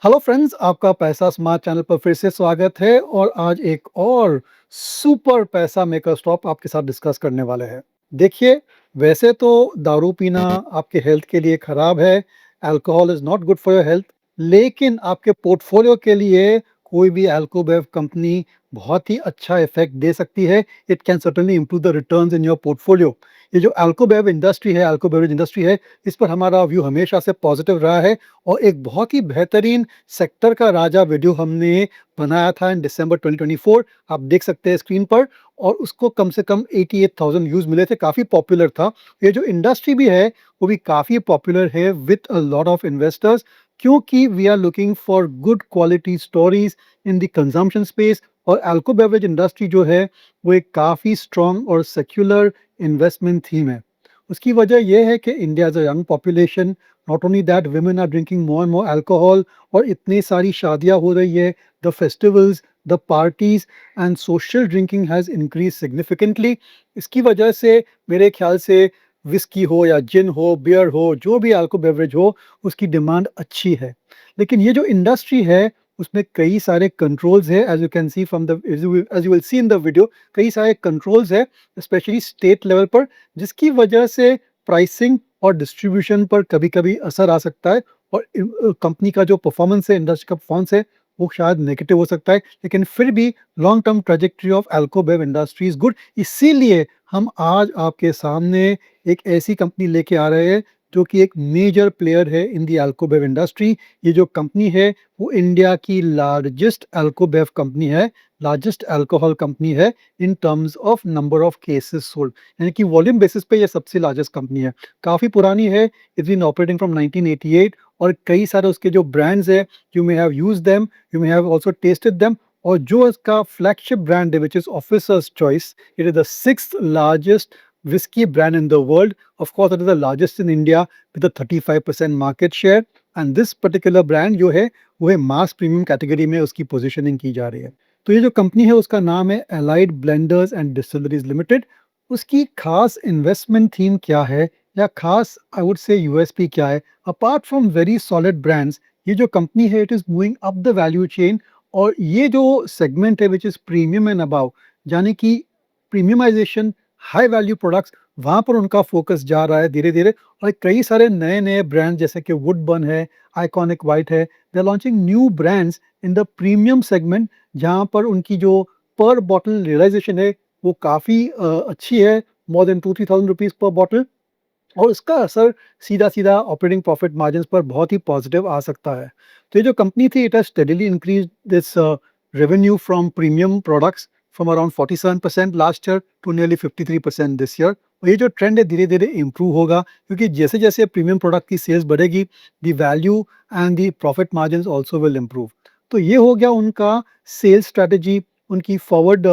Hello friends, आपका पैसा smart channel पर फिर से स्वागत है और आज एक और सुपर पैसा मेकर स्टॉक आपके साथ डिस्कस करने वाले हैं। देखिए, वैसे तो दारू पीना आपके हेल्थ के लिए खराब है, alcohol is not good for your health, लेकिन आपके पोर्टफोलियो के लिए कोई भी अल्कोबेव कंपनी बहुत ही अच्छा इफ़ेक्ट दे सकती है। It can certainly improve the returns in your portfolio. ये जो अल्कोबेव इंडस्ट्री है, अल्को बेवरेज इंडस्ट्री है, इस पर हमारा व्यू हमेशा से पॉजिटिव रहा है और एक बहुत ही बेहतरीन सेक्टर का राजा वीडियो हमने बनाया था इन दिसंबर 2024। आप देख सकते हैं स्क्रीन पर और उसको कम से कम 88,000 व्यूज़ मिले थे, काफ़ी पॉपुलर था। ये जो इंडस्ट्री भी है, वो भी काफ़ी पॉपुलर है with a lot of investors क्योंकि we are looking for good quality stories in the consumption space और अल्को बेवरेज इंडस्ट्री जो है, वो एक काफ़ी स्ट्रॉन्ग और सेक्युलर इन्वेस्टमेंट थीम है। उसकी वजह ये है कि India is a young population, not only that women are drinking more and more alcohol और इतनी सारी शादियां हो रही है, the festivals, the parties and social drinking has increased significantly। इसकी वजह से मेरे ख्याल से विस्की हो या जिन हो, बियर हो, जो भी अल्को बेवरेज हो, उसकी डिमांड अच्छी है। लेकिन ये जो इंडस्ट्री है, उसमें कई सारे कंट्रोल्स है, as you can see from the as you will see in the video, कई सारे कंट्रोल्स है, स्पेशली स्टेट लेवल पर, जिसकी वजह से प्राइसिंग और डिस्ट्रीब्यूशन पर कभी-कभी असर आ सकता है और कंपनी का जो परफॉर्मेंस है, इंडस्ट्री का परफॉर्मेंस है, वो शायद नेगेटिव हो सकता है। लेकिन फिर भी long term trajectory of alcobev industry is good. इसीलिए हम आज आपके सामने एक ऐसी कंपनी लेके आ रहे हैं, जो कि एक मेजर प्लेयर है इन द अल्कोबेव इंडस्ट्री। ये जो कंपनी है, वो इंडिया की लार्जेस्ट अल्कोबेव कंपनी है, लार्जेस्ट अल्कोहल कंपनी है इन terms of number of cases sold, यानी कि वॉल्यूम बेसिस पे ये सबसे लार्जेस्ट कंपनी है। काफ़ी पुरानी है, इट्स बीन ऑपरेटिंग फ्रॉम 1988 और कई सारे उसके जो ब्रांड्स हैं, you may have used them, you may have also tested them और जो इसका फ्लैगशिप ब्रांड है which is officers choice, it is the 6th largest whiskey brand in the world. Of course, it is the largest in India with a 35% market share and this particular brand जो है वो है मास premium category में उसकी positioning की जा रही है। तो ये जो कंपनी है उसका नाम है allied blenders and distilleries limited. उसकी खास इन्वेस्टमेंट थीम क्या है या खास आई वुड से यूएसपी क्या है? Apart from very solid brands, ये जो कंपनी है it is moving up the value chain और ये जो सेगमेंट है which is premium and above, यानी कि प्रीमियमाइजेशन, हाई वैल्यू प्रोडक्ट्स, वहाँ पर उनका फोकस जा रहा है धीरे-धीरे और कई सारे नए-नए ब्रांड जैसे कि वुडबर्न है, आइकॉनिक व्हाइट है, they are launching new brands in the premium segment जहाँ पर उनकी जो पर बॉटल रियलाइजेशन है वो काफ़ी अच्छी है, मोर देन 2-3,000 रुपीज़ पर बॉटल और इसका असर सीधा-सीधा ऑपरेटिंग प्रॉफिट मार्जिन्स पर बहुत ही पॉजिटिव आ सकता है। तो ये जो कंपनी थी, it has steadily increased this revenue from premium products from around 47% last year to nearly 53% this year. और ये जो ट्रेंड है धीरे-धीरे इम्प्रूव होगा क्योंकि जैसे-जैसे प्रीमियम प्रोडक्ट की सेल्स बढ़ेगी, the value and the profit margins also will improve. तो ये हो गया उनका सेल्स स्ट्रैटेजी, उनकी फॉरवर्ड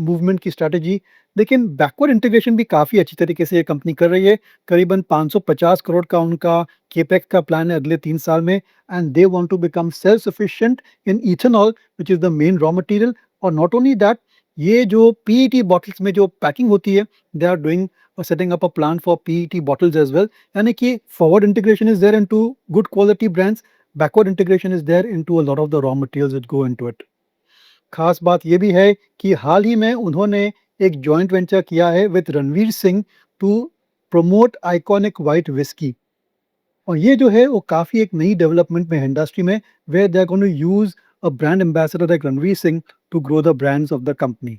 मूवमेंट की स्ट्रैटेजी। लेकिन बैकवर्ड इंटीग्रेशन भी काफ़ी अच्छी तरीके से ये कंपनी कर रही है। करीबन 550 करोड़ का उनका केपेक्स का प्लान है अगले 3 साल में and they want to become self sufficient in ethanol which is the main raw material और नॉट ओनली दैट, ये जो पीईटी बॉटल्स में जो पैकिंग होती है, दे आर डूइंग और setting up a plant for PET bottles as well. यानी कि forward integration is there into good quality brands, backward integration is there into a lot of the raw materials which go into it. खास बात ये भी है कि हाल ही में उन्होंने एक जॉइंट वेंचर किया है with Ranveer Singh to promote iconic white whisky और ये जो है वो काफ़ी एक नई डेवलपमेंट में है इंडस्ट्री में where they are going to use a brand ambassador like Ranveer Singh to grow the brands of the company.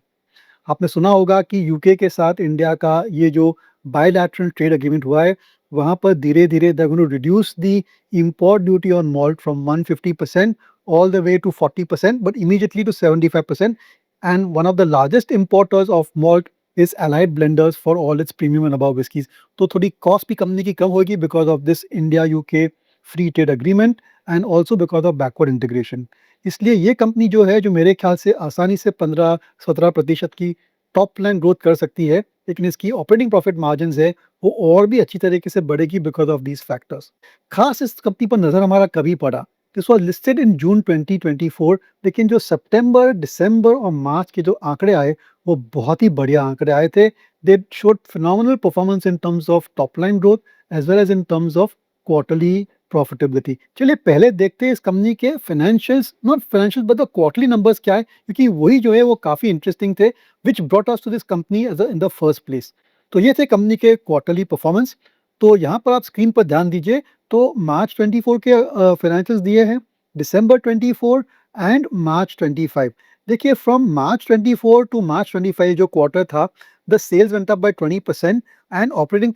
आपने सुना होगा कि यूके के साथ इंडिया का ये जो बायलैटरल ट्रेड एग्रीमेंट हुआ है, वहाँ पर धीरे-धीरे they are going to reduce the import duty on malt from 150% all the way to 40%, but immediately to 75%. And one of the largest importers of malt is Allied Blenders for all its premium and above whiskies. तो थोड़ी cost भी company की कम होगी because of this India UK free trade agreement and also because of backward integration. इसलिए ये company जो है जो मेरे ख्याल से आसानी से 15-17% की टॉप लाइन ग्रोथ कर सकती है, लेकिन इसकी ऑपरेटिंग प्रॉफिट मार्जिन है वो और भी अच्छी तरीके से बढ़ेगी बिकॉज ऑफ दीज फैक्टर्स। खास इस कंपनी पर नजर हमारा कभी पड़ा, दिस वाज लिस्टेड इन जून 2024, लेकिन जो सितंबर, दिसंबर और मार्च के जो आंकड़े आए वो बहुत ही बढ़िया आंकड़े आए थे। They showed phenomenal performance in terms of top line growth as well as in terms of quarterly profitability. चलिए पहले देखते हैं इस कंपनी के financials, not financials but the quarterly numbers क्या है, क्योंकि वही जो है वो काफ़ी इंटरेस्टिंग थे, which brought us to this company as in the first place. तो ये थे कंपनी के क्वार्टरली परफॉर्मेंस। तो यहाँ पर आप स्क्रीन पर ध्यान दीजिए, तो मार्च 24 के फाइनेंशियल्स दिए हैं, दिसंबर 24 एंड मार्च 25। देखिए फ्रॉम मार्च 24 टू मार्च 25 जो क्वार्टर था, the sales went up by 20% and operating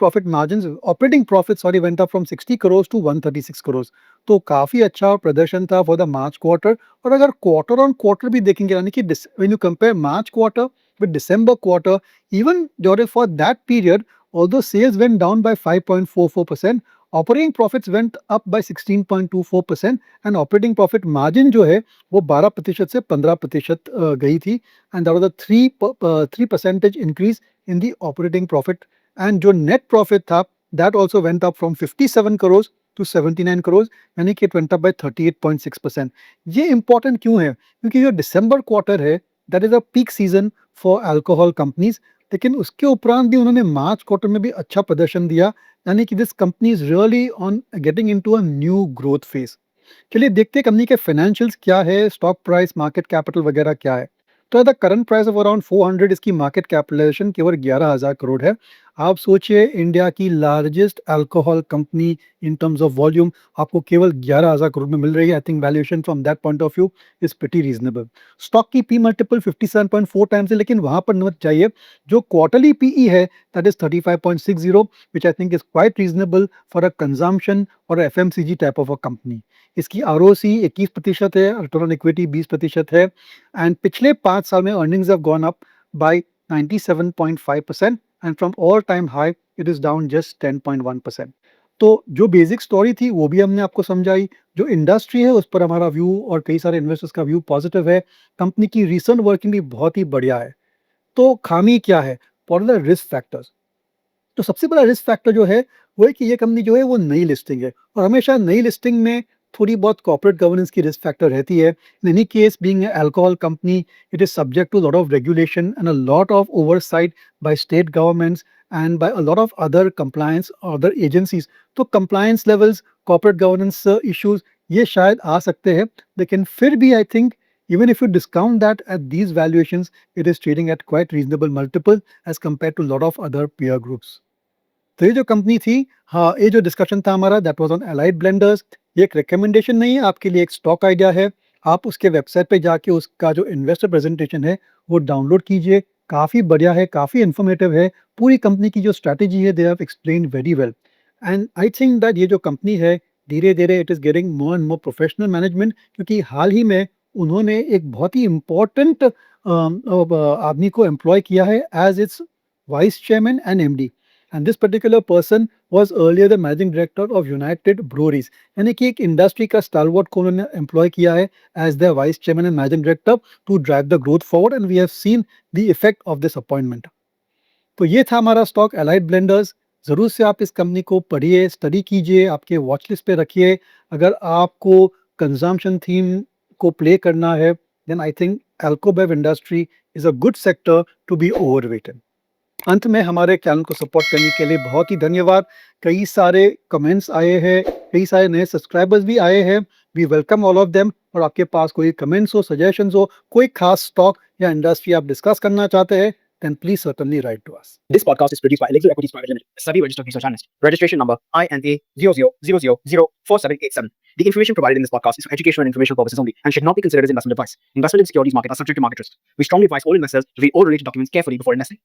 profit sorry went up from 60 crore to 136 crore. तो काफ़ी अच्छा प्रदर्शन था फॉर द मार्च क्वार्टर। और अगर क्वार्टर ऑन क्वार्टर भी देखेंगे, यानी कि when you compare March quarter with December quarter, even during for that period, although sales went down by 5.44%, operating profits went up by 16.24% and operating profit margin जो है वो 12% से 15% गई थी, and that was a 3% increase in the operating profit, and जो net profit था that also went up from 57 crores to 79 crores, यानी कि it went up by 38.6%। ये important क्यों है? क्योंकि जो दिसंबर क्वार्टर है that is a peak season for alcohol companies, लेकिन उसके उपरांत भी उन्होंने मार्च क्वार्टर में भी अच्छा प्रदर्शन दिया, यानी कि this company is really on getting into a new growth phase. चलिए देखते हैं कंपनी के फाइनेंशियल्स क्या है, स्टॉक प्राइस, मार्केट कैपिटल वगैरह क्या है। तो the current price of around 400, इसकी मार्केट कैपिटलाइजेशन केवल 11,000 करोड़ है। आप सोचिए इंडिया की largest alcohol company in terms of volume आपको केवल 11,000 करोड़ में मिल रही है। I think valuation from that point of view is pretty reasonable. Stock की पी मल्टीपल 57.4 टाइम्स है, लेकिन वहां पर मत जाइए, जो क्वार्टरली पीई है that is 35.60, which I think is quite reasonable for a consumption और FMCG type of a company. इसकी आरओसी 21% है, रिटर्न ऑन इक्विटी 20% है, एंड पिछले 5 साल में earnings have gone up by 97.5% and from all time high it is down just 10.1%। तो जो basic story थी वो भी हमने आपको समझाई, जो इंडस्ट्री है उस पर हमारा व्यू और कई सारे इन्वेस्टर्स का व्यू पॉजिटिव है, कंपनी की रिसेंट वर्किंग भी बहुत ही बढ़िया है। तो खामी क्या है, what are the risk factors? तो सबसे बड़ा रिस्क फैक्टर जो है वो है कि ये कंपनी जो है वो नई लिस्टिंग है, और हमेशा नई लिस्टिंग में थोड़ी बहुत कॉर्पोरेट गवर्नेंस की रिस्क फैक्टर रहती है। In any case being alcohol company, it is subject to lot of regulation and a lot of oversight by state governments and by a lot of other compliance other agencies. तो compliance levels, corporate governance issues ये शायद आ सकते हैं, लेकिन फिर भी I think even if you discount that at these valuations, it is trading at quite reasonable multiple as compared to lot of other peer groups। तो ये जो कंपनी थी, हाँ, ये जो डिस्कशन था हमारा that was on allied blenders. ये एक रिकमेंडेशन नहीं है, आपके लिए एक स्टॉक आइडिया है। आप उसके वेबसाइट पे जाके उसका जो इन्वेस्टर प्रेजेंटेशन है वो डाउनलोड कीजिए, काफ़ी बढ़िया है, काफ़ी इन्फॉर्मेटिव है। पूरी कंपनी की जो स्ट्रैटेजी है they have explained very well, and I think that ये जो कंपनी है धीरे धीरे it is getting more and more professional management, क्योंकि हाल ही में उन्होंने एक बहुत ही इम्पोर्टेंट आदमी को एम्प्लॉय किया है as its vice chairman and MD, and this particular person was earlier the managing director of United Breweries। यानी कि एक इंडस्ट्री का स्टालवर्ट को उन्होंने एम्प्लॉय किया है as the vice chairman and managing director to drive the growth forward, and we have seen the effect of this appointment. तो ये था हमारा स्टॉक एलाइड ब्लेंडर्स। ज़रूर से आप इस कंपनी को पढ़िए, स्टडी कीजिए, आपके वॉच लिस्ट पे रखिए। अगर आपको कंजम्पशन थीम को प्ले करना है, then I think alcobev industry is a good sector to be overweighted. अंत में हमारे चैनल को सपोर्ट करने के लिए बहुत ही धन्यवाद। कई सारे कमेंट्स आए हैं, कई सारे नए सब्सक्राइबर्स भी आए हैं। We welcome all of them. और आपके पास कोई कमेंट्स हो, सजेशंस हो, कोई खास स्टॉक या इंडस्ट्री आप डिस्कस करना चाहते हैं, then please certainly write to us। This podcast is produced by Elixir Equities Private Limited, a SEBI registered research analyst. Registration number INA 00004787. The information provided in this podcast is for educational and informational purposes only and should not be considered as investment advice. Investment in securities market are subject to market risk. We strongly advise all investors to read all related documents carefully before investing.